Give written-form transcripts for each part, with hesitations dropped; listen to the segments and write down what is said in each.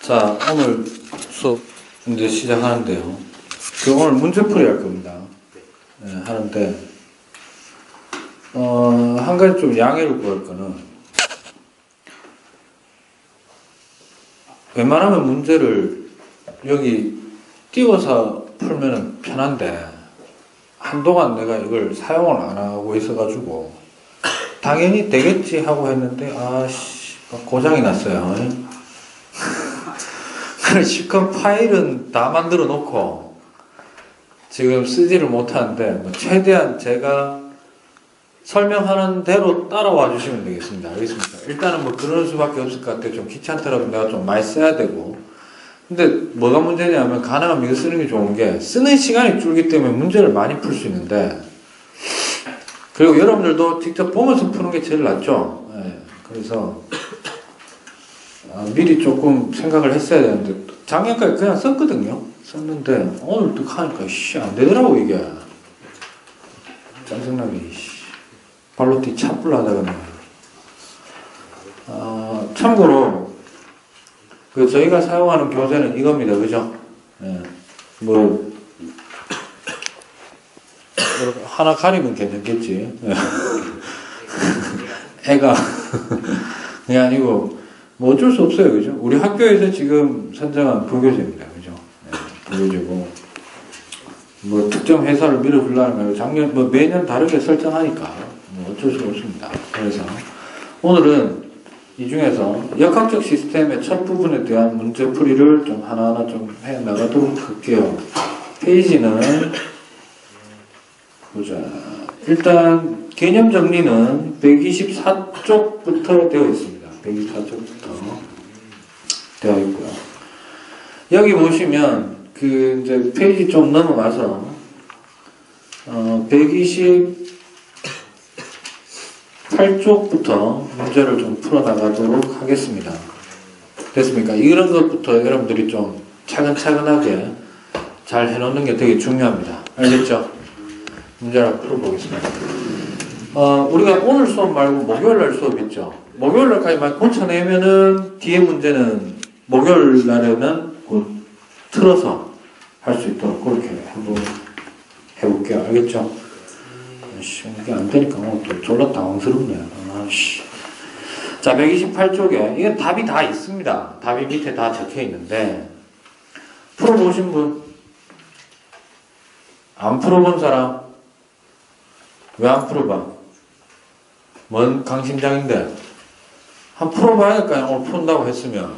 자, 오늘 수업 이제 시작하는데요. 오늘 문제풀이 할 겁니다. 네, 하는데, 한 가지 좀 양해를 구할 거는, 웬만하면 문제를 여기 띄워서 풀면 편한데, 한동안 내가 이걸 사용을 안 하고 있어가지고, 당연히 되겠지 하고 했는데, 고장이 났어요. 실컷 파일은 다 만들어 놓고 지금 쓰지를 못하는데 최대한 제가 설명하는 대로 따라와 주시면 되겠습니다. 알겠습니까? 일단은 그럴 수밖에 없을 것 같아요. 좀 귀찮더라도 내가 좀 많이 써야 되고. 근데 뭐가 문제냐면 가능하면 이거 쓰는 게 좋은 게 쓰는 시간이 줄기 때문에 문제를 많이 풀 수 있는데, 그리고 여러분들도 직접 보면서 푸는 게 제일 낫죠. 네, 그래서 미리 조금 생각을 했어야 되는데 작년까지 그냥 썼거든요. 썼는데 오늘 또 하니까 안 되더라고 이게. 짜증나게 발로 뒤 차뿔 하다가. 참고로 저희가 사용하는 교재는 이겁니다. 그죠? 예. 하나 가리면 괜찮겠지. 애가 그게 아니고 어쩔 수 없어요. 그죠? 우리 학교에서 지금 선정한 부교재입니다. 그죠? 네, 부교재고, 특정 회사를 밀어주려는 거예요. 작년, 매년 다르게 설정하니까, 어쩔 수 없습니다. 그래서, 오늘은 이 중에서 역학적 시스템의 첫 부분에 대한 문제풀이를 좀 하나하나 좀 해 나가도록 할게요. 페이지는, 보자. 일단, 개념 정리는 124쪽부터 되어 있습니다. 124쪽부터 되어 있고요. 여기 보시면 이제 페이지 좀 넘어가서 128쪽부터 문제를 좀 풀어나가도록 하겠습니다. 됐습니까? 이런 것부터 여러분들이 좀 차근차근하게 잘 해놓는 게 되게 중요합니다. 알겠죠? 문제를 풀어보겠습니다. 우리가 오늘 수업 말고 목요일날 수업 있죠? 목요일날까지만 고쳐내면은 뒤에 문제는 목요일날에는 틀어서 할 수 있도록 그렇게 한번 해볼게요. 알겠죠? 이게 안 되니까 또 졸라 당황스럽네. 자, 128쪽에 이건 답이 다 있습니다. 답이 밑에 다 적혀 있는데 풀어보신 분? 안 풀어본 사람? 왜 안 풀어봐? 뭔 강심장인데? 한 풀어봐야 될까요? 오늘 푼다고 했으면.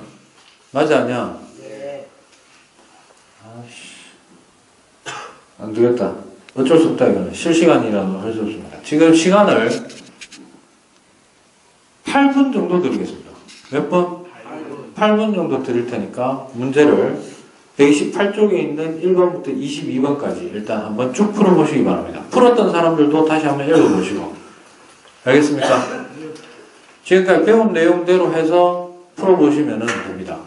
맞지 않냐? 네. 안 되겠다. 어쩔 수 없다, 이거는. 실시간이라도 할 수 없습니다. 지금 시간을 8분 정도 드리겠습니다. 몇 분? 8분 정도 드릴 테니까 문제를 128쪽에 있는 1번부터 22번까지 일단 한번 쭉 풀어보시기 바랍니다. 풀었던 사람들도 다시 한번 읽어보시고. 알겠습니까? 지금까지 배운 내용대로 해서 풀어보시면 됩니다.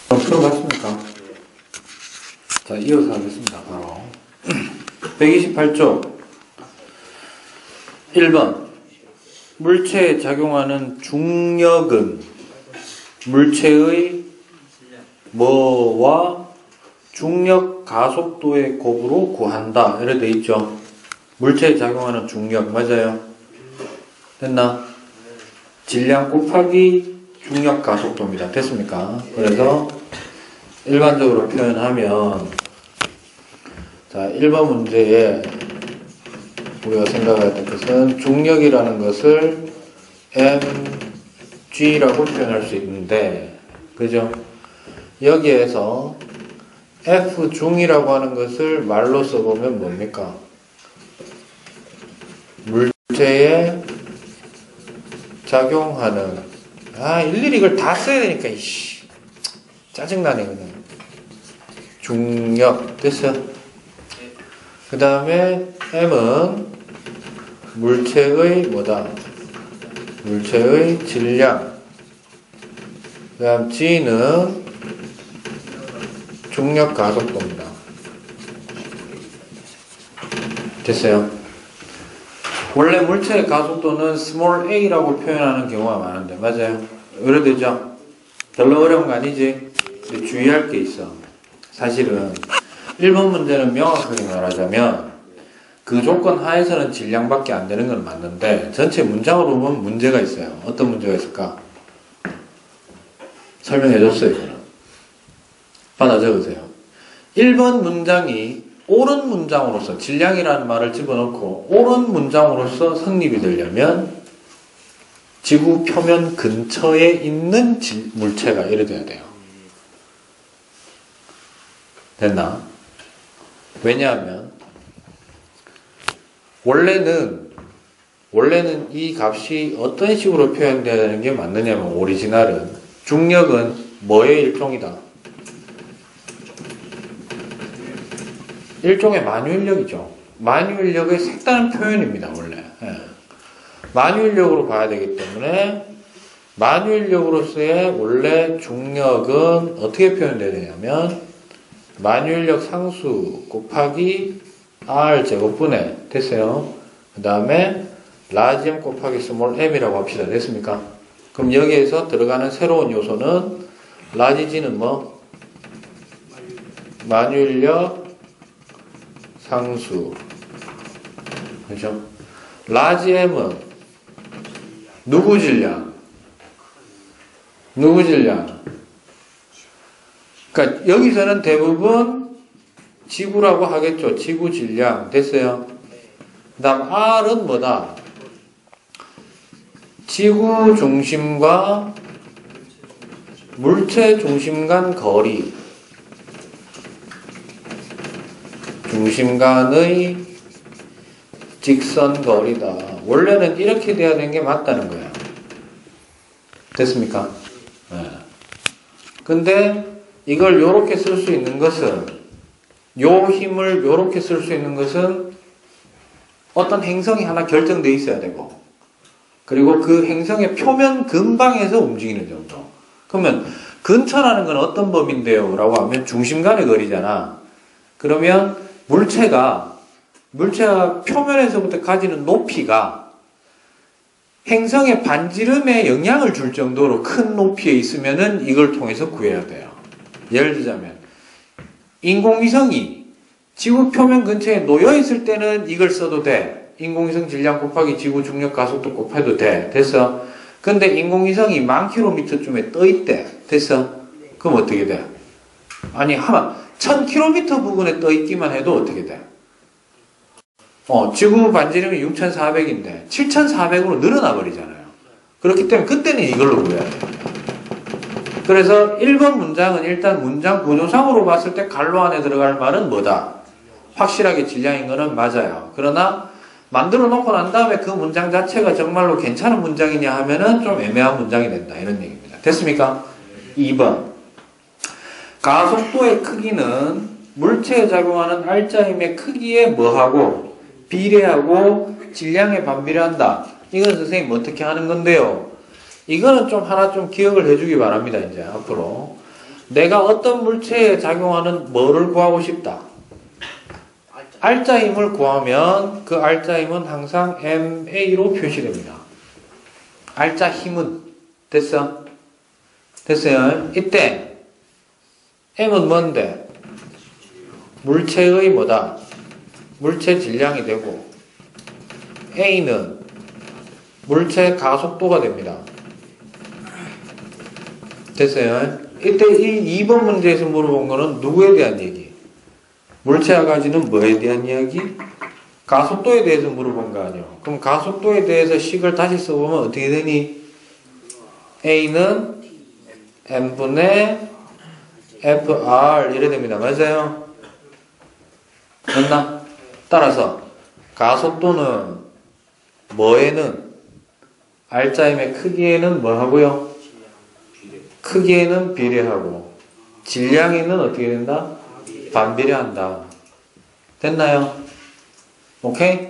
풀어봤습니까? 자, 이어서 하겠습니다. 바로 128쪽 1번 물체에 작용하는 중력은 물체의 뭐와 중력 가속도의 곱으로 구한다. 이렇게 돼 있죠. 물체에 작용하는 중력 맞아요? 됐나? 질량 곱하기 중력 가속도입니다. 됐습니까? 그래서 일반적으로 표현하면, 자, 1번 문제에 우리가 생각해야 될 것은 중력이라는 것을 mg라고 표현할 수 있는데, 그죠? 여기에서 F중이라고 하는 것을 말로 써보면 뭡니까? 물체에 작용하는, 일일이 이걸 다 써야 되니까, 짜증나네 그냥. 중력 됐어. 그 다음에 M은 물체의 뭐다? 물체의 질량. 그 다음 G는 중력 가속도입니다. 됐어요? 원래 물체의 가속도는 small a라고 표현하는 경우가 많은데 맞아요? 어려되죠? 별로 어려운 거 아니지? 근데 주의할 게 있어. 사실은 1번 문제는 명확하게 말하자면 그 조건 하에서는 질량밖에 안 되는 건 맞는데 전체 문장으로 보면 문제가 있어요. 어떤 문제가 있을까? 설명해 줬어요. 받아 적으세요. 1번 문장이 옳은 문장으로서 질량이라는 말을 집어넣고 옳은 문장으로서 성립이 되려면 지구 표면 근처에 있는 물체가 이래 돼야 돼요. 됐나? 왜냐하면 원래는 이 값이 어떤 식으로 표현되어야 되는 게 맞느냐면 오리지널은 중력은 뭐의 일종이다? 일종의 만유인력이죠. 만유인력의 색다른 표현입니다. 원래 만유인력으로 봐야 되기 때문에 만유인력으로서의 원래 중력은 어떻게 표현되어야 되냐면 만유인력 상수 곱하기 R 제곱분의 됐어요. 그 다음에 라지 m 곱하기 스몰 m이라고 합시다. 됐습니까? 그럼 여기에서 들어가는 새로운 요소는 라지 g는 뭐? 만유인력 상수. 그렇죠? 라지 m은 누구 질량? 누구 질량? 그러니까 여기서는 대부분 지구라고 하겠죠. 지구 질량. 됐어요? 그 다음 R은 뭐다? 지구 중심과 물체 중심 간 거리. 중심 간의 직선 거리다. 원래는 이렇게 돼야 되는 게 맞다는 거야. 됐습니까? 네. 근데 이걸 요렇게 쓸 수 있는 것은 요 힘을 요렇게 쓸 수 있는 것은 어떤 행성이 하나 결정되어 있어야 되고 그리고 그 행성의 표면 근방에서 움직이는 정도. 그러면 근처라는 건 어떤 범위인데요? 라고 하면 중심 간의 거리잖아. 그러면 물체가 표면에서부터 가지는 높이가 행성의 반지름에 영향을 줄 정도로 큰 높이에 있으면은 이걸 통해서 구해야 돼요. 예를 들자면 인공위성이 지구 표면 근처에 놓여 있을 때는 이걸 써도 돼. 인공위성 질량 곱하기 지구 중력 가속도 곱해도 돼. 됐어? 근데 인공위성이 10,000km쯤에 떠 있대. 됐어? 그럼 어떻게 돼? 아니, 한 1000km 부근에 떠 있기만 해도 어떻게 돼? 지구 반지름이 6,400인데 7,400으로 늘어나 버리잖아요. 그렇기 때문에 그때는 이걸로 구해야 돼요. 그래서 1번 문장은 일단 문장 구조상으로 봤을 때 갈로 안에 들어갈 말은 뭐다? 확실하게 질량인 거는 맞아요. 그러나 만들어 놓고 난 다음에 그 문장 자체가 정말로 괜찮은 문장이냐 하면은 좀 애매한 문장이 된다. 이런 얘기입니다. 됐습니까? 2번. 가속도의 크기는 물체에 작용하는 알짜 힘의 크기에 뭐하고 비례하고 질량에 반비례한다. 이건 선생님 어떻게 하는 건데요? 이거는 좀 하나 좀 기억을 해주기 바랍니다. 이제 앞으로 내가 어떤 물체에 작용하는 뭐를 구하고 싶다. 알짜 힘을 구하면 그 알짜 힘은 항상 MA로 표시됩니다. 알짜 힘은 됐어? 됐어요? 이때 M은 뭔데? 물체의 뭐다? 물체 질량이 되고 A는 물체 가속도가 됩니다. 됐어요? 이때 이 2번 문제에서 물어본 거는 누구에 대한 얘기? 물체가 가지는 뭐에 대한 이야기? 가속도에 대해서 물어본 거 아니에요. 그럼 가속도에 대해서 식을 다시 써보면 어떻게 되니? A는 M분의 FR 이래 됩니다. 맞아요? 맞나? 따라서 가속도는 뭐에는 알짜 힘의 크기에는 뭐 하고요? 크기에는 비례하고 질량에는 어떻게 된다? 반비례한다. 됐나요? 오케이?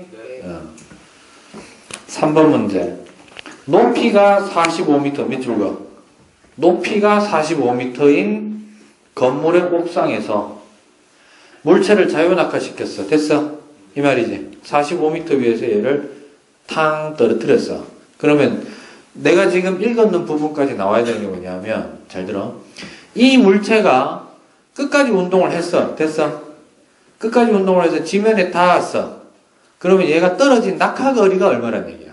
3번 문제. 높이가 45m, 밑줄 거. 높이가 45m인 건물의 옥상에서 물체를 자유낙하시켰어. 됐어? 이 말이지. 45m 위에서 얘를 탕 떨어뜨렸어. 그러면 내가 지금 읽었는 부분까지 나와야 되는 게 뭐냐면, 잘 들어. 이 물체가 끝까지 운동을 했어. 됐어? 끝까지 운동을 해서 지면에 닿았어. 그러면 얘가 떨어진 낙하거리가 얼마란 얘기야?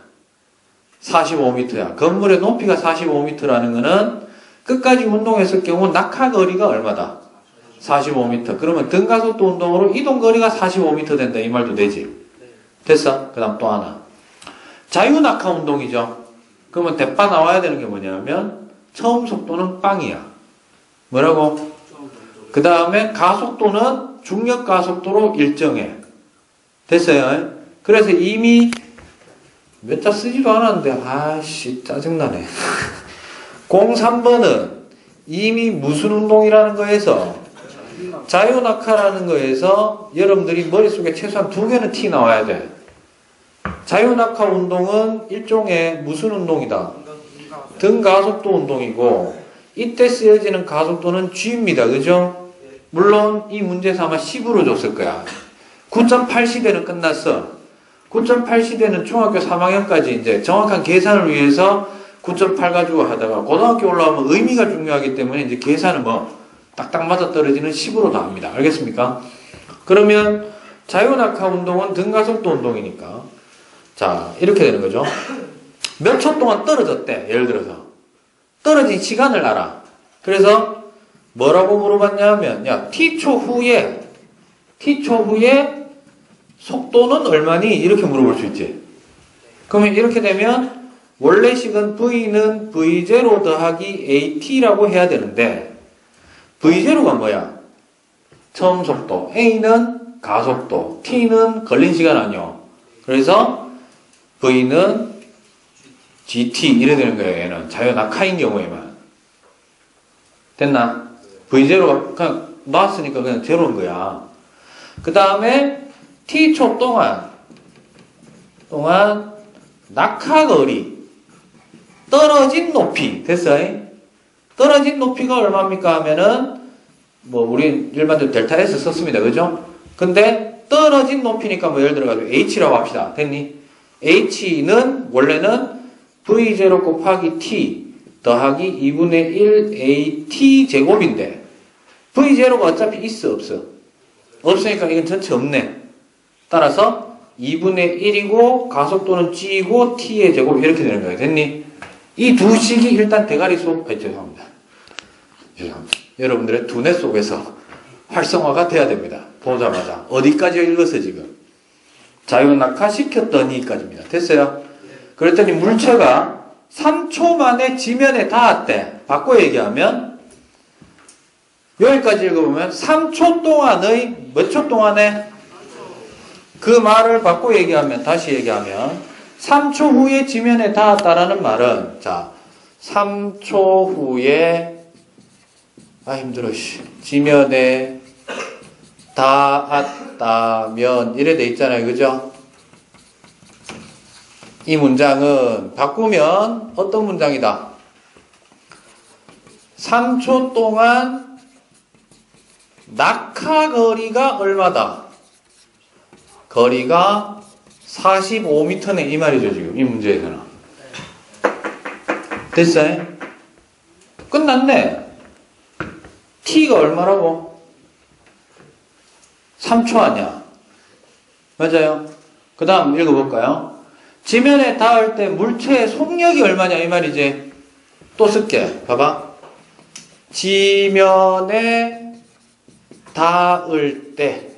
45m야. 건물의 높이가 45m라는 거는 끝까지 운동했을 경우 낙하거리가 얼마다? 45m. 그러면 등가속도 운동으로 이동거리가 45m 된다. 이 말도 되지? 됐어? 그 다음 또 하나. 자유낙하 운동이죠. 그러면 대파 나와야 되는 게 뭐냐면 처음 속도는 빵이야. 뭐라고? 그 다음에 가속도는 중력 가속도로 일정해. 됐어요? 그래서 이미 몇 자 쓰지도 않았는데 아씨 짜증나네. 03번은 이미 무슨 운동이라는 거에서 자유낙하라는 거에서 여러분들이 머릿속에 최소한 2개는 티 나와야 돼. 자유낙하 운동은 일종의 무슨 운동이다? 등가속도 운동이고 이때 쓰여지는 가속도는 g입니다. 그죠? 물론 이 문제에서 아마 10으로 줬을 거야. 9.8 시대는 끝났어. 9.8 시대는 중학교 3학년까지 이제 정확한 계산을 위해서 9.8 가지고 하다가 고등학교 올라오면 의미가 중요하기 때문에 이제 계산은 뭐 딱딱 맞아 떨어지는 10으로 다 합니다. 알겠습니까? 그러면 자유낙하 운동은 등가속도 운동이니까 자 이렇게 되는 거죠. 몇 초 동안 떨어졌대. 예를 들어서 떨어진 시간을 알아. 그래서 뭐라고 물어봤냐면 야 t초 후에 속도는 얼마니? 이렇게 물어볼 수 있지. 그러면 이렇게 되면 원래식은 V는 V0 더하기 AT라고 해야 되는데 V0가 뭐야? 처음 속도. A는 가속도. T는 걸린 시간 아니요. 그래서 V는 GT 이래 되는 거예요. 얘는 자유낙하인 경우에만. 됐나? V0가 그냥 놨으니까 그냥 제로인 거야. 그 다음에 T초 동안 낙하거리 떨어진 높이 됐어요? 떨어진 높이가 얼마입니까 하면은 뭐 우리 일반적으로 델타 S 썼습니다. 그죠? 근데 떨어진 높이니까 뭐 예를 들어가지고 H라고 합시다. 됐니? H는 원래는 V0 곱하기 T 더하기 2분의 1 AT 제곱인데 V0가 어차피 있어 없어? 없으니까 이건 전체 없네. 따라서 2분의 1이고 가속도는 G이고 T의 제곱 이렇게 되는 거예요. 됐니? 이 두 식이 일단 대가리 속 죄송합니다. 여러분들의 두뇌 속에서 활성화가 돼야 됩니다. 보자마자 어디까지 읽었어 지금? 자유낙하 시켰더니까지입니다. 됐어요? 그랬더니 물체가 3초 만에 지면에 닿았대. 바꿔 얘기하면 여기까지 읽어보면 3초 동안의 몇 초 동안에 그 말을 바꿔 얘기하면 다시 얘기하면 3초 후에 지면에 닿았다라는 말은 자 3초 후에 힘들어 지면에 닿았다면 이래 돼 있잖아요. 그죠? 이 문장은 바꾸면 어떤 문장이다? 3초 동안 낙하거리가 얼마다? 거리가 45m네 이 말이죠. 지금 이 문제에서는 됐어요? 끝났네. T가 얼마라고? 3초 아니야? 맞아요? 그 다음 읽어볼까요? 지면에 닿을 때 물체의 속력이 얼마냐 이 말이지. 또 쓸게. 봐봐. 지면에 닿을 때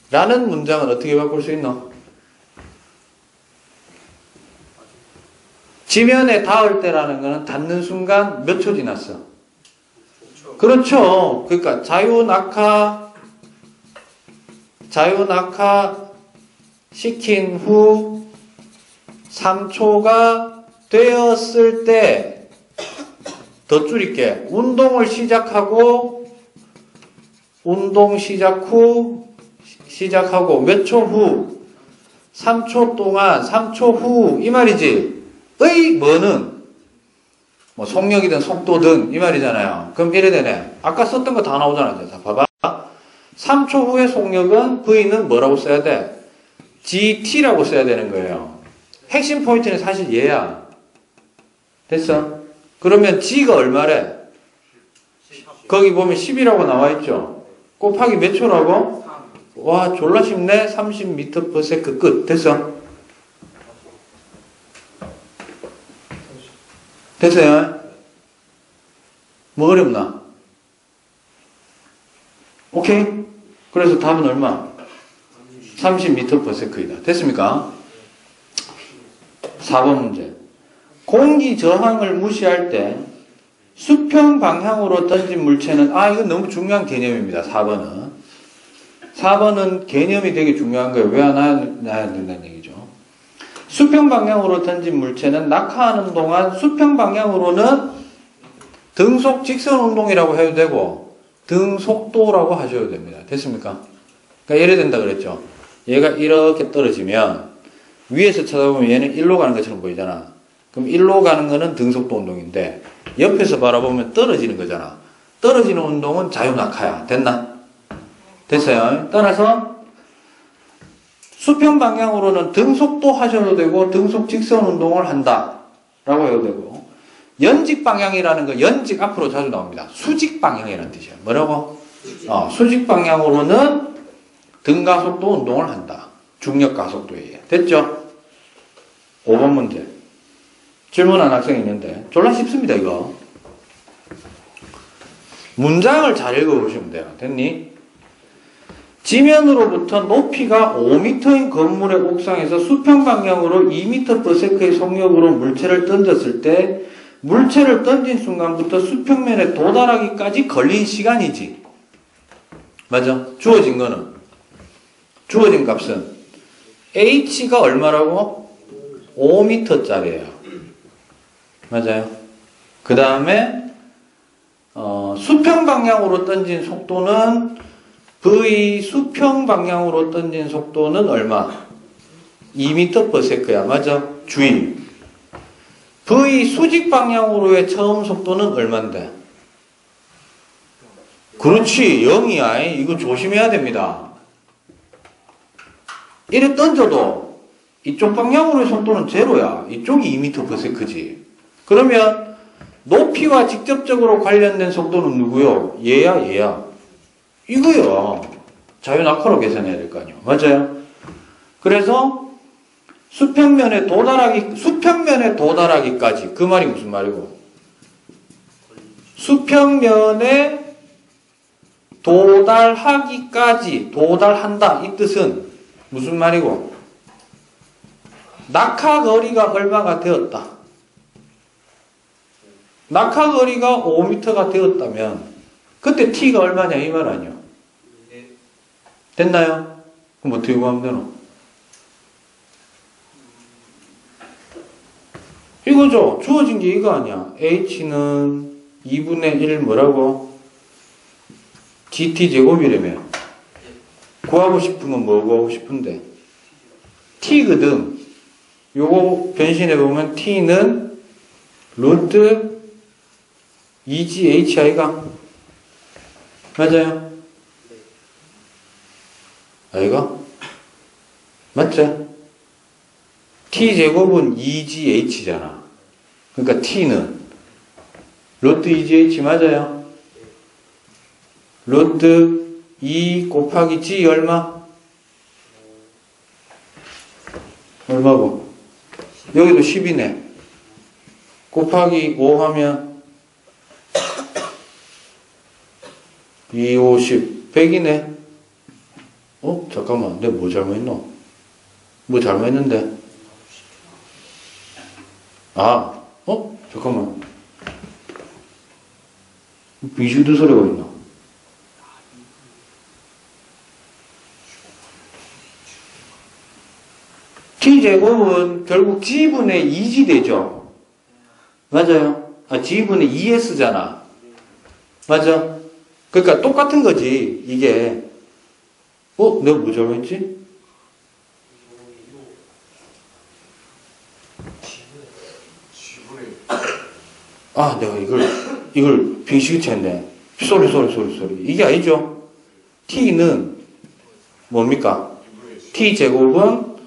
라는 문장은 어떻게 바꿀 수 있노? 지면에 닿을 때라는 거는 닿는 순간 몇 초 지났어? 그렇죠. 그러니까 자유낙하 시킨 후 3초가 되었을 때 더 줄일게. 운동 시작하고 몇 초 후, 3초 동안, 3초 후, 이 말이지. 의 뭐는 뭐 속력이든 속도든 이 말이잖아요. 그럼 이래 되네. 아까 썼던 거 다 나오잖아. 자, 봐봐. 3초 후의 속력은 V는 뭐라고 써야 돼? GT라고 써야 되는 거예요. 핵심 포인트는 사실 얘야. 됐어? 그러면 G가 얼마래? 거기 보면 10이라고 나와 있죠? 곱하기 몇 초라고? 와, 졸라 쉽네. 30m/s 끝. 됐어? 됐어요? 뭐 어렵나? 오케이? 그래서 답은 얼마? 30m/s이다. 됐습니까? 4번 문제. 공기 저항을 무시할 때 수평 방향으로 던진 물체는, 이건 너무 중요한 개념입니다. 4번은. 4번은 개념이 되게 중요한 거예요. 왜 안 놔야 된다는 얘기죠. 수평 방향으로 던진 물체는 낙하하는 동안 수평 방향으로는 등속 직선 운동이라고 해도 되고 등속도라고 하셔도 됩니다. 됐습니까? 그러니까 이래 된다 그랬죠. 얘가 이렇게 떨어지면 위에서 쳐다보면 얘는 일로 가는 것처럼 보이잖아. 그럼 일로 가는 거는 등속도 운동인데 옆에서 바라보면 떨어지는 거잖아. 떨어지는 운동은 자유낙하야. 됐나? 됐어요. 따라서 수평 방향으로는 등속도 하셔도 되고 등속 직선 운동을 한다 라고 해도 되고, 연직 방향이라는 거, 연직 앞으로 자주 나옵니다. 수직 방향이라는 뜻이에요. 뭐라고? 수직 방향으로는 등가속도 운동을 한다. 중력 가속도에 의해. 됐죠? 5번 문제. 질문한 학생이 있는데 졸라 쉽습니다. 이거 문장을 잘 읽어보시면 돼요. 됐니? 지면으로부터 높이가 5m인 건물의 옥상에서 수평 방향으로 2m/s의 속력으로 물체를 던졌을 때 물체를 던진 순간부터 수평면에 도달하기까지 걸린 시간이지. 맞아? 주어진 거는, 주어진 값은 h가 얼마라고? 5m짜리예요. 맞아요? 그 다음에 수평 방향으로 던진 속도는 V 수평 방향으로 던진 속도는 얼마? 2m/s야. 맞아? 주의. V 수직 방향으로의 처음 속도는 얼만데? 그렇지, 0이야. 이거 조심해야 됩니다. 이래 던져도 이쪽 방향으로의 속도는 제로야. 이쪽이 2m/s지. 그러면 높이와 직접적으로 관련된 속도는 누구요? 얘야. 이거요. 자유낙하로 계산해야 될 거 아니에요. 맞아요? 그래서 수평면에 도달하기까지. 그 말이 무슨 말이고? 수평면에 도달하기까지, 도달한다. 이 뜻은 무슨 말이고? 낙하거리가 얼마가 되었다. 낙하거리가 5m가 되었다면 그때 t가 얼마냐 이 말 아니요? 됐나요? 그럼 어떻게 구하면 되노? 이거죠. 주어진 게 이거 아니야. h는 2분의 1 뭐라고? GT 제곱이라며. 구하고 싶은 건 뭐 구하고 싶은데? t거든. 요거 변신해보면 t는 루트 2GHI가 맞아요? 아이가? 맞죠? t제곱은 2GH잖아. 그러니까 t는 루트 2GH 맞아요? 루트 2 곱하기 G 얼마? 얼마고? 여기도 10이네. 곱하기 5 하면 2, 50, 100이네. 잠깐만. 내가 뭐 잘못했노? 뭐 잘못했는데? 잠깐만. 비슈드 소리가 있나? t제곱은 결국 g분의 2g 되죠? 맞아요? G분의 2S잖아. 맞아? 그러니까 똑같은 거지, 이게. 내가 뭐 잘못했지? 내가 이걸 빙식이치 했네. 쏘리. 이게 아니죠? T는 뭡니까? T제곱은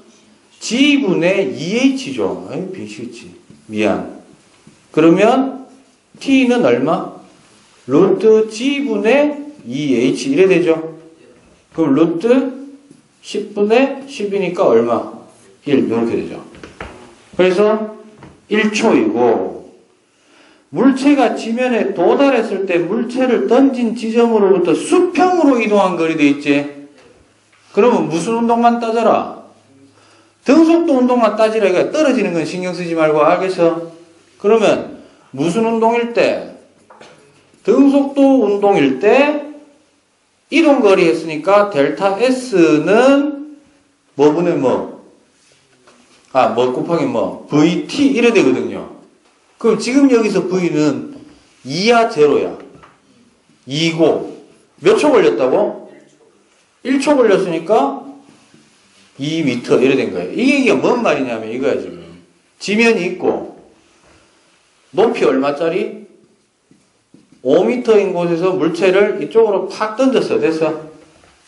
G분의 2H죠. 빙식이치. 미안. 그러면 T는 얼마? 루트 G분의 2H. 이래 되죠? 그럼 루트 10분의 10이니까 얼마? 1. 이렇게 되죠. 그래서 1초이고, 물체가 지면에 도달했을 때 물체를 던진 지점으로부터 수평으로 이동한 거리 돼 있지? 그러면 무슨 운동만 따져라? 등속도 운동만 따지라. 이거 떨어지는 건 신경 쓰지 말고, 알겠어? 그러면 무슨 운동일 때? 등속도 운동일 때 이동거리 했으니까 델타 S는 뭐분의 뭐? 뭐 곱하기 뭐? VT 이래 되거든요. 그럼 지금 여기서 V는 2야 제로야? 2고 몇 초 걸렸다고? 1초 걸렸으니까 2m 이래 된 거예요. 이게 뭔 말이냐면 이거야 지금. 지면이 있고 높이 얼마짜리? 5m인 곳에서 물체를 이쪽으로 팍 던졌어. 됐어?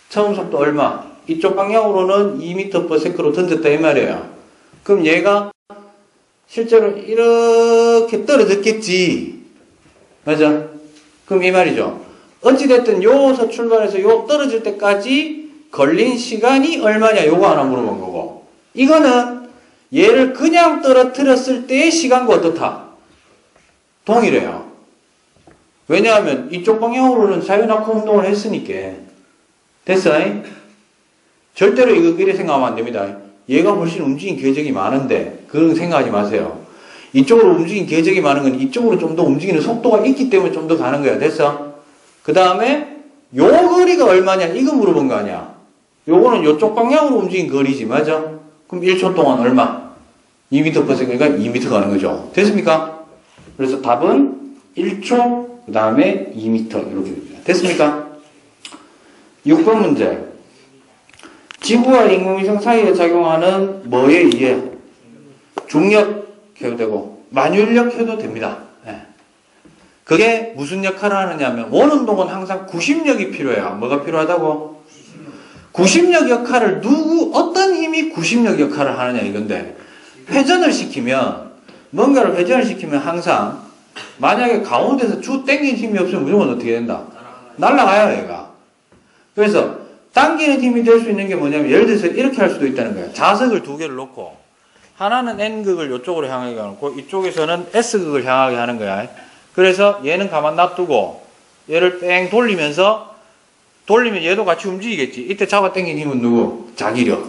처음 속도 얼마? 이쪽 방향으로는 2m/s로 던졌다 이 말이에요. 그럼 얘가 실제로 이렇게 떨어졌겠지. 맞아? 그럼 이 말이죠. 어찌됐든 요서 출발해서 요 떨어질 때까지 걸린 시간이 얼마냐 요거 하나 물어본 거고, 이거는 얘를 그냥 떨어뜨렸을 때의 시간과 어떻다? 동일해요. 왜냐하면 이쪽 방향으로는 자유낙하 운동을 했으니까. 됐어? 절대로 이렇게 생각하면 안 됩니다. 얘가 훨씬 움직임 궤적이 많은데 그런 생각하지 마세요. 이쪽으로 움직임 궤적이 많은 건 이쪽으로 좀 더 움직이는 속도가 있기 때문에 좀 더 가는 거야. 됐어? 그 다음에 요 거리가 얼마냐 이거 물어본 거 아니야. 요거는 요쪽 방향으로 움직인 거리지. 맞아? 그럼 1초 동안 얼마? 2m/s니까 2m 가는 거죠. 됐습니까? 그래서 답은 1초 그 다음에 2m 이렇게 됩니다. 됐습니까? 6번 문제. 지구와 인공위성 사이에 작용하는 뭐에 의해? 중력 해도 되고 만유인력 해도 됩니다. 그게 무슨 역할을 하느냐면 원운동은 항상 구심력이 필요해요. 뭐가 필요하다고? 구심력 역할을 어떤 힘이 구심력 역할을 하느냐 이건데, 회전을 시키면 뭔가를 회전을 시키면 항상 만약에 가운데서 주 당기는 힘이 없으면 무조건 어떻게 된다? 날아가요 얘가. 그래서 당기는 힘이 될 수 있는 게 뭐냐면 예를 들어서 이렇게 할 수도 있다는 거예요. 자석을 두 개를 놓고 하나는 N극을 이쪽으로 향하게 하고 이쪽에서는 S극을 향하게 하는 거야. 그래서 얘는 가만 놔두고 얘를 뺑 돌리면서 돌리면 얘도 같이 움직이겠지. 이때 잡아 당긴 힘은 누구? 자기력.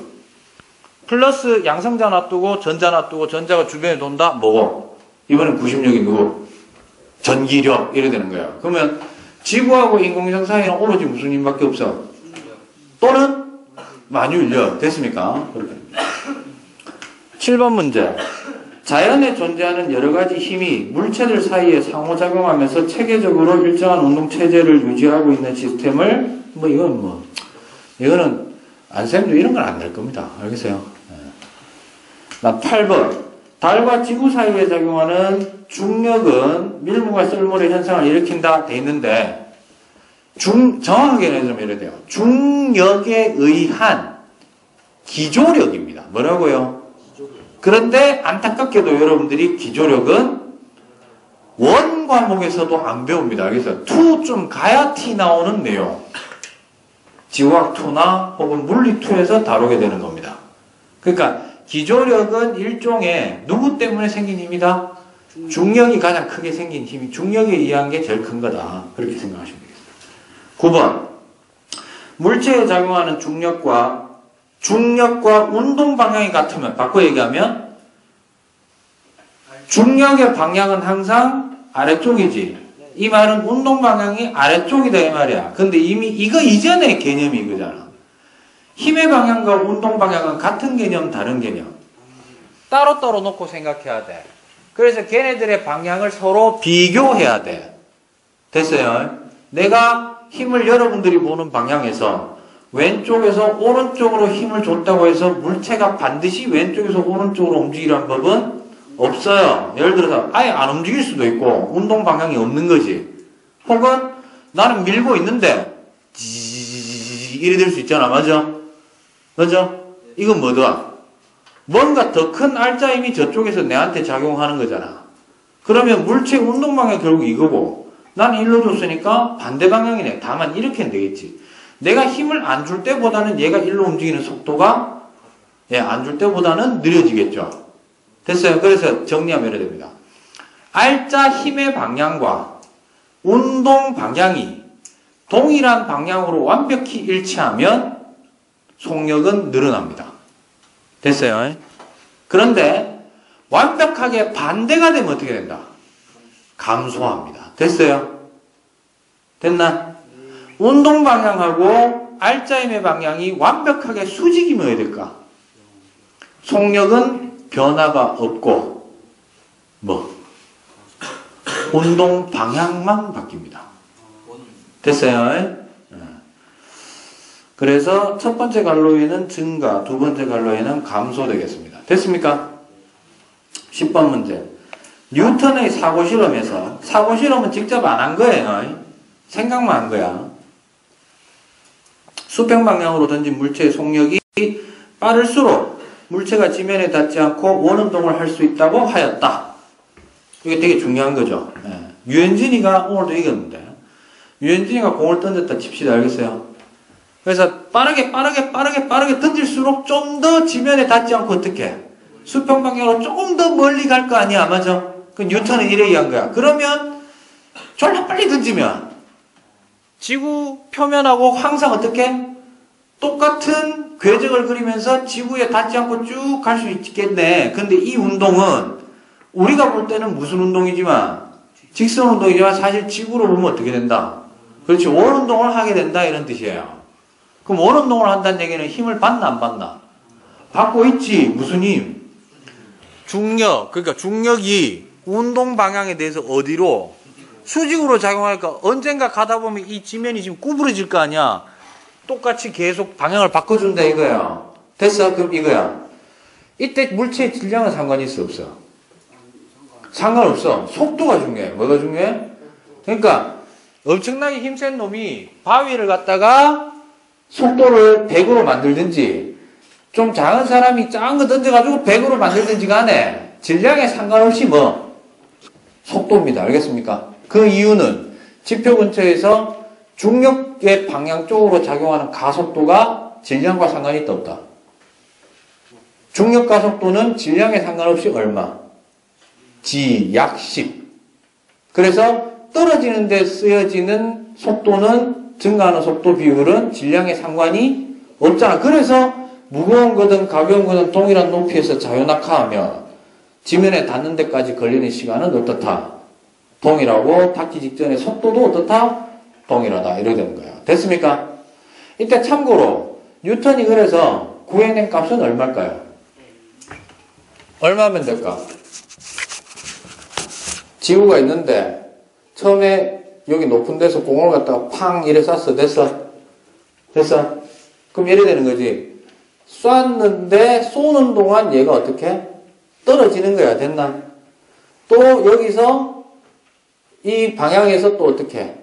플러스 양성자 놔두고 전자 놔두고 전자가 주변에 돈다? 뭐고? 이번엔 구심력이 누구? 전기력. 이래 되는 거야. 그러면 지구하고 인공위성 사이는 오로지 무슨 힘밖에 없어? 또는 만유인력. 됐습니까? 그렇게. 7번 문제. 자연에 존재하는 여러 가지 힘이 물체들 사이에 상호작용하면서 체계적으로 일정한 운동체제를 유지하고 있는 시스템을 이거는 안쌤도 이런 건 안 될 겁니다. 알겠어요? 나 8번. 달과 지구 사이에 작용하는 중력은 밀물과 썰물의 현상을 일으킨다 돼 있는데 정확하게는 좀 이래야 돼요. 중력에 의한 기조력입니다. 뭐라고요? 그런데 안타깝게도 여러분들이 기조력은 원 과목에서도 안 배웁니다. 그래서 2 좀 가야 T 나오는 내용. 지구학 2나 혹은 물리 2에서 다루게 되는 겁니다. 그러니까 기조력은 일종의 누구 때문에 생긴 힘이다? 중력이 가장 크게 생긴 힘이 중력에 의한 게 제일 큰 거다. 그렇게 생각하시면 되겠습니다. 9번. 물체에 작용하는 중력과 운동 방향이 같으면, 바꿔 얘기하면 중력의 방향은 항상 아래쪽이지. 이 말은 운동 방향이 아래쪽이다 이 말이야. 근데 이미 이거 이전의 개념이 이거잖아. 힘의 방향과 운동 방향은 같은 개념, 다른 개념. 따로따로 놓고 생각해야 돼. 그래서 걔네들의 방향을 서로 비교해야 돼. 됐어요? 내가 힘을 여러분들이 보는 방향에서 왼쪽에서 오른쪽으로 힘을 줬다고 해서 물체가 반드시 왼쪽에서 오른쪽으로 움직이라는 법은 없어요. 예를 들어서 아예 안 움직일 수도 있고 운동 방향이 없는 거지. 혹은 나는 밀고 있는데 이래 될 수 있잖아. 맞아? 맞아? 이건 뭐다? 뭔가 더 큰 알짜 힘이 저쪽에서 내한테 작용하는 거잖아. 그러면 물체 운동 방향이 결국 이거고 나는 일로 줬으니까 반대 방향이네. 다만 이렇게는 되겠지. 내가 힘을 안 줄 때보다는 얘가 일로 움직이는 속도가 안 줄 때보다는 느려지겠죠. 됐어요? 그래서 정리하면 이래 됩니다. 알짜 힘의 방향과 운동 방향이 동일한 방향으로 완벽히 일치하면 속력은 늘어납니다. 됐어요? 그런데 완벽하게 반대가 되면 어떻게 된다? 감소합니다. 됐어요? 됐나? 운동 방향하고 알짜 힘의 방향이 완벽하게 수직이면 어떻게 될까? 속력은 변화가 없고 운동 방향만 바뀝니다. 됐어요? 그래서 첫 번째 갈로이는 증가, 두 번째 갈로이는 감소되겠습니다. 됐습니까? 10번 문제. 뉴턴의 사고실험에서, 사고실험은 직접 안 한 거예요. 생각만 한 거야. 수평 방향으로 던진 물체의 속력이 빠를수록 물체가 지면에 닿지 않고 원운동을 할 수 있다고 하였다. 이게 되게 중요한 거죠. 유현진이가 오늘도 이겼는데, 유현진이가 공을 던졌다 칩시다. 알겠어요? 그래서 빠르게 던질수록 좀 더 지면에 닿지 않고 어떻게? 수평 방향으로 조금 더 멀리 갈 거 아니야. 맞아? 그 뉴턴은 이래 이해한 거야. 그러면 졸라 빨리 던지면 지구 표면하고 항상 어떻게? 똑같은 궤적을 그리면서 지구에 닿지 않고 쭉 갈 수 있겠네. 근데 이 운동은 우리가 볼 때는 무슨 운동이지만 직선 운동이지만 사실 지구로 보면 어떻게 된다? 그렇지. 원운동을 하게 된다 이런 뜻이에요. 그럼 원운동을 한다는 얘기는 힘을 받나 안 받나? 받고 있지. 무슨 힘? 중력. 그러니까 중력이 운동 방향에 대해서 어디로? 수직으로 작용하니까 언젠가 가다 보면 이 지면이 지금 구부러질 거 아니야. 똑같이 계속 방향을 바꿔준다 이거야. 됐어? 그럼 이거야. 이때 물체의 질량은 상관이 있어 없어? 상관없어. 속도가 중요해. 뭐가 중요해? 그러니까 엄청나게 힘센 놈이 바위를 갖다가 속도를 100으로 만들든지 좀 작은 사람이 작은 거 던져가지고 100으로 만들든지 간에 질량에 상관없이 속도입니다. 알겠습니까? 그 이유는 지표 근처에서 중력의 방향 쪽으로 작용하는 가속도가 질량과 상관이 있다 없다? 중력 가속도는 질량에 상관없이 얼마? 약 10. 그래서 떨어지는 데 쓰여지는 속도는 증가하는 속도 비율은 질량에 상관이 없잖아. 그래서 무거운 거든 가벼운 거든 동일한 높이에서 자유낙하하면 지면에 닿는 데까지 걸리는 시간은 어떻다? 동일하고 닿기 직전의 속도도 어떻다? 동일하다. 이렇게 되는 거야. 됐습니까? 이때 참고로 뉴턴이 그래서 구해낸 값은 얼마일까요? 얼마면 될까? 지구가 있는데 처음에 여기 높은 데서 공을 갖다가 팡 이래 쐈어. 됐어? 그럼 이래 되는 거지. 쐈는데 쏘는 동안 얘가 어떻게? 떨어지는 거야. 됐나? 또 여기서 이 방향에서 또 어떻게?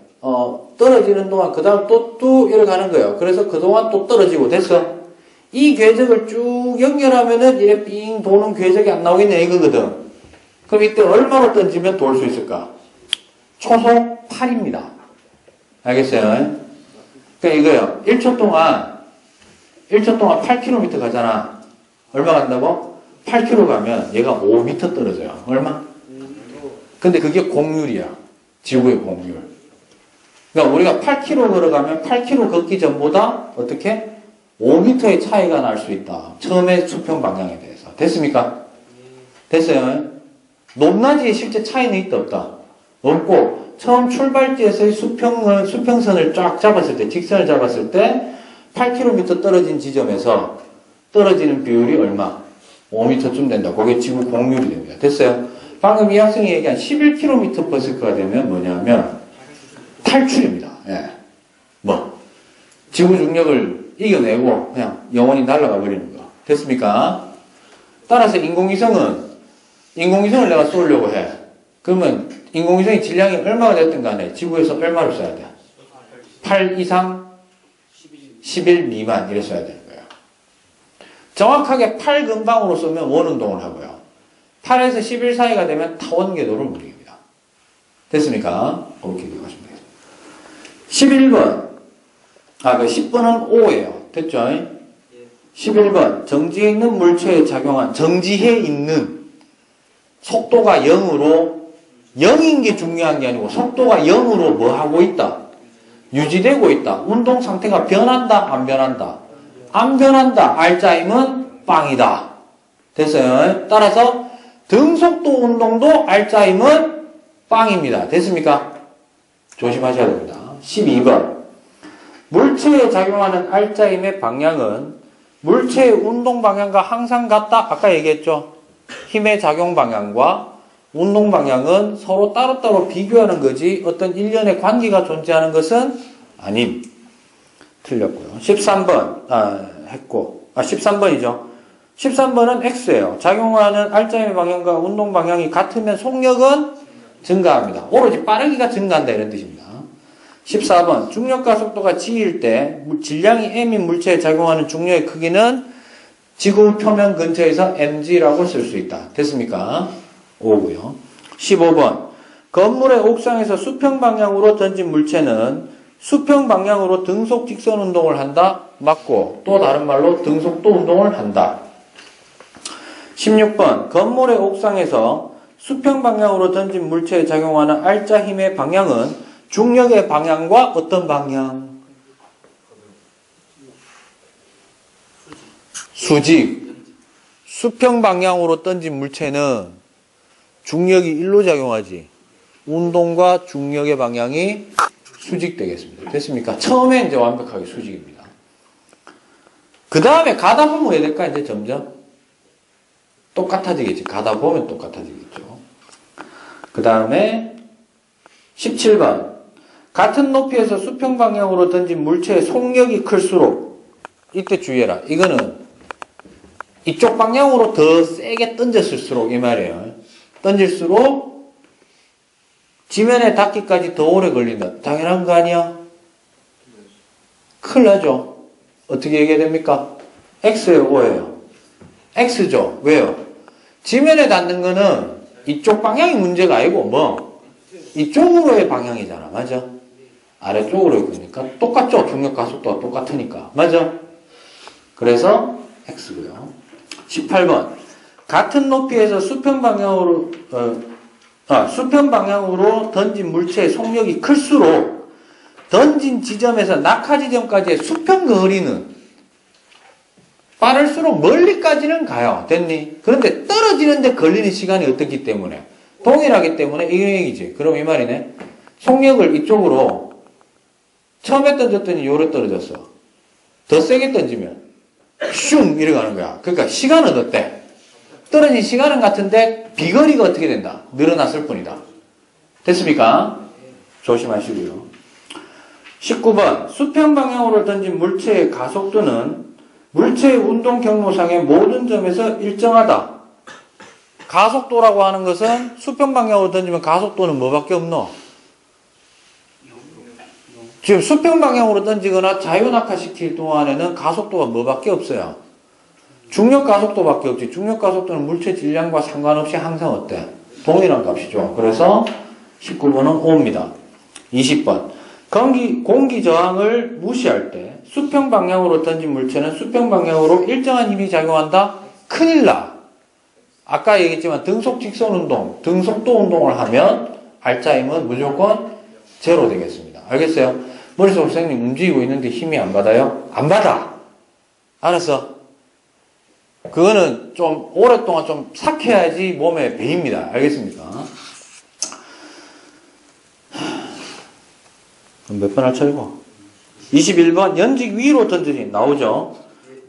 떨어지는 동안 그 다음 또 이렇게 가는 거예요. 그래서 그동안 또 떨어지고. 됐어? 이 궤적을 쭉 연결하면은 이래 삥 도는 궤적이 안 나오겠네 이거거든. 그럼 이때 얼마로 던지면 돌 수 있을까? 초속 8입니다. 알겠어요? 그러니까 이거요. 1초 동안 8km 가잖아. 얼마 간다고? 8km 가면 얘가 5m 떨어져요. 얼마? 근데 그게 공률이야. 지구의 공률. 그러니까 우리가 8km 걸어가면 8km 걷기 전보다 어떻게? 5m의 차이가 날 수 있다. 처음에 수평 방향에 대해서. 됐습니까? 됐어요? 높낮이에 실제 차이는 있다 없다? 없고 처음 출발지에서의 수평선을 쫙 잡았을 때 직선을 잡았을 때 8km 떨어진 지점에서 떨어지는 비율이 얼마? 5m쯤 된다. 그게 지구 공률이 됩니다. 됐어요? 방금 이 학생이 얘기한 11km/s가 되면 뭐냐면 탈출입니다. 예. 뭐 지구 중력을 이겨내고 그냥 영원히 날아가 버리는 거. 됐습니까? 따라서 인공위성을 내가 쏘려고 해. 그러면 인공위성의 질량이 얼마가 됐든 간에 지구에서 얼마를 쏴야 돼? 8 이상 11 미만 이래 쏴야 되는 거예요. 정확하게 8 근방으로 쏘면 원운동을 하고요. 8에서 11 사이가 되면 타원 궤도를 움직입니다. 됐습니까? 그렇게 기억하시면 되겠습니다. 11번. 그 10번은 O예요. 됐죠? 11번. 정지해 있는 물체에 작용한, 정지해 있는 속도가 0으로, 0인 게 중요한 게 아니고 속도가 0으로 뭐 하고 있다? 유지되고 있다. 운동 상태가 변한다? 안 변한다? 안 변한다. R자임은 빵이다. 됐어요? 따라서 등속도 운동도 R자임은 빵입니다. 됐습니까? 조심하셔야 됩니다. 12번. 물체에 작용하는 R자임의 방향은 물체의 운동 방향과 항상 같다? 아까 얘기했죠? 힘의 작용 방향과 운동 방향은 서로 따로따로 비교하는 거지 어떤 일련의 관계가 존재하는 것은 아님. 틀렸고요. 13번, 했고. 13번이죠. 13번은 X예요. 작용하는 R자임의 방향과 운동 방향이 같으면 속력은 증가합니다. 오로지 빠르기가 증가한다 이런 뜻입니다. 14번. 중력과 속도가 G일 때 질량이 M인 물체에 작용하는 중력의 크기는 지구 표면 근처에서 mg라고 쓸 수 있다. 됐습니까? 5고요. 15번. 건물의 옥상에서 수평 방향으로 던진 물체는 수평 방향으로 등속 직선 운동을 한다. 맞고 또 다른 말로 등속도 운동을 한다. 16번. 건물의 옥상에서 수평 방향으로 던진 물체에 작용하는 R자 힘의 방향은 중력의 방향과 어떤 방향? 수직. 수평 방향으로 던진 물체는 중력이 일로 작용하지. 운동과 중력의 방향이 수직되겠습니다. 됐습니까? 처음에 이제 완벽하게 수직입니다. 그 다음에 가다 보면 왜 될까? 이제 점점 똑같아지겠지. 가다 보면 똑같아지겠죠. 그 다음에 17번. 같은 높이에서 수평 방향으로 던진 물체의 속력이 클수록 이때 주의해라. 이거는 이쪽 방향으로 더 세게 던졌을수록 이 말이에요. 던질수록 지면에 닿기까지 더 오래 걸린다. 당연한 거 아니야? 큰일 나죠? 어떻게 얘기해야 됩니까? X예요, O예요? X죠. 왜요? 지면에 닿는 거는 이쪽 방향이 문제가 아니고 뭐 이쪽으로의 방향이잖아. 맞아? 아래쪽으로의 거니까 똑같죠? 중력 가속도가 똑같으니까. 맞아? 그래서 X고요. 18번. 같은 높이에서 수평 방향으로 던진 물체의 속력이 클수록 던진 지점에서 낙하 지점까지의 수평 거리는 빠를수록 멀리까지는 가요. 됐니? 그런데 떨어지는데 걸리는 시간이 어떻기 때문에? 동일하기 때문에 이 얘기지. 그럼 이 말이네. 속력을 이쪽으로 처음에 던졌더니 요로 떨어졌어. 더 세게 던지면 슝 이래 가는 거야. 그러니까 시간은 어때? 떨어진 시간은 같은데 비거리가 어떻게 된다? 늘어났을 뿐이다. 됐습니까? 조심하시고요. 19번. 수평 방향으로 던진 물체의 가속도는 물체의 운동 경로상의 모든 점에서 일정하다. 가속도라고 하는 것은 수평 방향으로 던지면 가속도는 뭐밖에 없노? 지금 수평 방향으로 던지거나 자유낙하시킬 동안에는 가속도가 뭐밖에 없어요? 중력 가속도밖에 없지. 중력 가속도는 물체 질량과 상관없이 항상 어때? 동일한 값이죠. 그래서 19번은 5입니다. 20번. 공기 저항을 무시할 때 수평 방향으로 던진 물체는 수평 방향으로 일정한 힘이 작용한다? 큰일 나. 아까 얘기했지만 등속 직선 운동, 등속도 운동을 하면 R자임은 무조건 제로 되겠습니다. 알겠어요? 머릿속 선생님 움직이고 있는데 힘이 안 받아요? 안 받아. 알았어? 그거는 좀 오랫동안 좀 삭혀야지 몸에 배입니다. 알겠습니까? 몇 번 할 차례고? 21번 연직 위로 던지기 나오죠?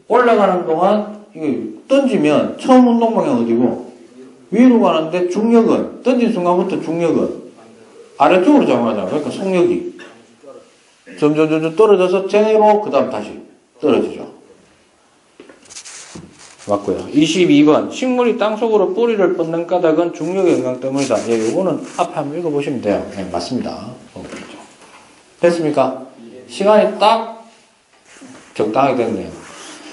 올라가는 동안 이거 던지면 처음 운동 방향 어디고? 위로 가는데 중력은, 던진 순간부터 중력은 아래쪽으로 작용하잖아요. 그러니까 속력이 점점 떨어져서 제로, 그 다음 다시 떨어지죠. 맞고요. 22번. 식물이 땅속으로 뿌리를 뻗는 까닭은 중력의 영향 때문이다. 예, 요거는 앞에 한번 읽어보시면 돼요. 예, 맞습니다. 됐습니까? 시간이 딱 적당하게 됐네요.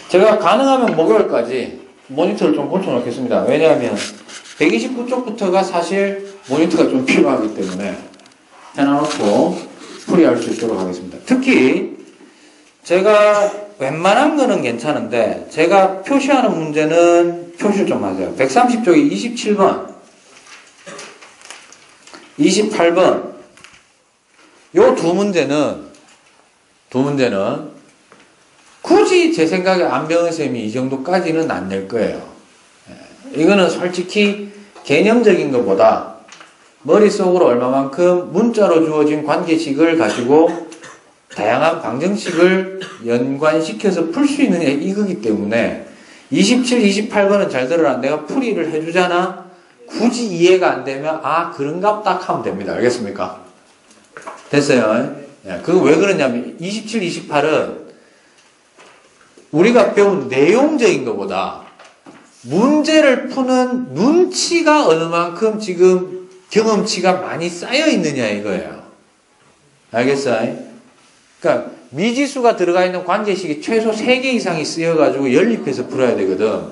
제가 가능하면 목요일까지 모니터를 좀 고쳐놓겠습니다. 왜냐하면 129쪽부터가 사실 모니터가 좀 필요하기 때문에 해놔놓고 풀이할 수 있도록 하겠습니다. 특히 제가 웬만한 거는 괜찮은데 제가 표시하는 문제는 표시를 좀 하세요. 130쪽에 27번 28번 요 두 문제는 굳이 제 생각에 안병은 쌤이 이 정도까지는 안 낼 거예요. 이거는 솔직히 개념적인 것보다 머릿속으로 얼마만큼 문자로 주어진 관계식을 가지고 다양한 방정식을 연관시켜서 풀 수 있느냐 이거기 때문에 27, 28번은 잘 들어라. 내가 풀이를 해주잖아. 굳이 이해가 안 되면 아 그런가 딱 하면 됩니다. 알겠습니까? 됐어요? 그거 왜 그러냐면 27, 28은 우리가 배운 내용적인 것보다 문제를 푸는 눈치가 어느 만큼 지금 경험치가 많이 쌓여 있느냐 이거예요. 알겠어요? 그러니까 미지수가 들어가 있는 관계식이 최소 3개 이상이 쓰여가지고 연립해서 풀어야 되거든.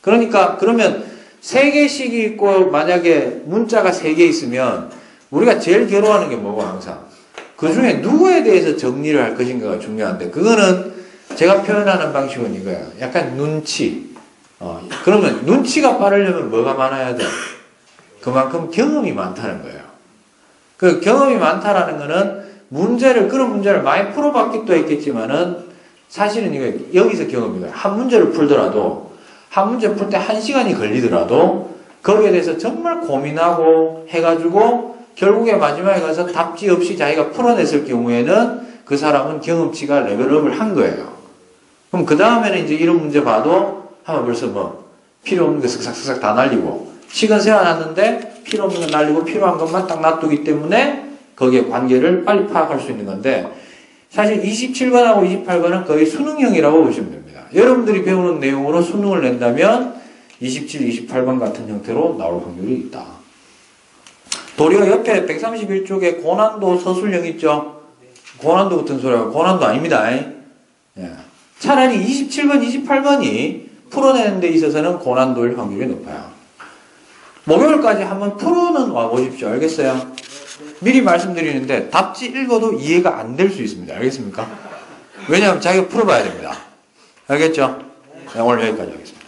그러니까 그러면 3개씩이 있고 만약에 문자가 3개 있으면 우리가 제일 괴로워하는 게 뭐고 항상 그 중에 누구에 대해서 정리를 할 것인가가 중요한데 그거는 제가 표현하는 방식은 이거야. 약간 눈치. 그러면 눈치가 빠르려면 뭐가 많아야 돼? 그만큼 경험이 많다는 거예요. 그 경험이 많다라는 거는 그런 문제를 많이 풀어봤기도 했겠지만은 사실은 이거 여기서 경험이에요. 한 문제를 풀더라도 한 문제 풀 때 1시간이 걸리더라도 거기에 대해서 정말 고민하고 해가지고 결국에 마지막에 가서 답지 없이 자기가 풀어냈을 경우에는 그 사람은 경험치가 레벨업을 한 거예요. 그럼 그 다음에는 이제 이런 문제 봐도 하면 벌써 뭐 필요 없는 거 슥싹슥싹 다 날리고 시간 세워놨는데 필요 없는 거 날리고 필요한 것만 딱 놔두기 때문에 거기에 관계를 빨리 파악할 수 있는 건데 사실 27번하고 28번은 거의 수능형이라고 보시면 됩니다. 여러분들이 배우는 내용으로 수능을 낸다면 27, 28번 같은 형태로 나올 확률이 있다. 도리어 옆에 131쪽에 고난도 서술형 있죠? 고난도 같은 소리하고 고난도 아닙니다. 예. 차라리 27번, 28번이 풀어내는 데 있어서는 고난도일 확률이 높아요. 목요일까지 한번 풀어는 와보십시오. 알겠어요? 미리 말씀드리는데 답지 읽어도 이해가 안 될 수 있습니다. 알겠습니까? 왜냐하면 자기가 풀어봐야 됩니다. 알겠죠? 네, 오늘 여기까지 하겠습니다.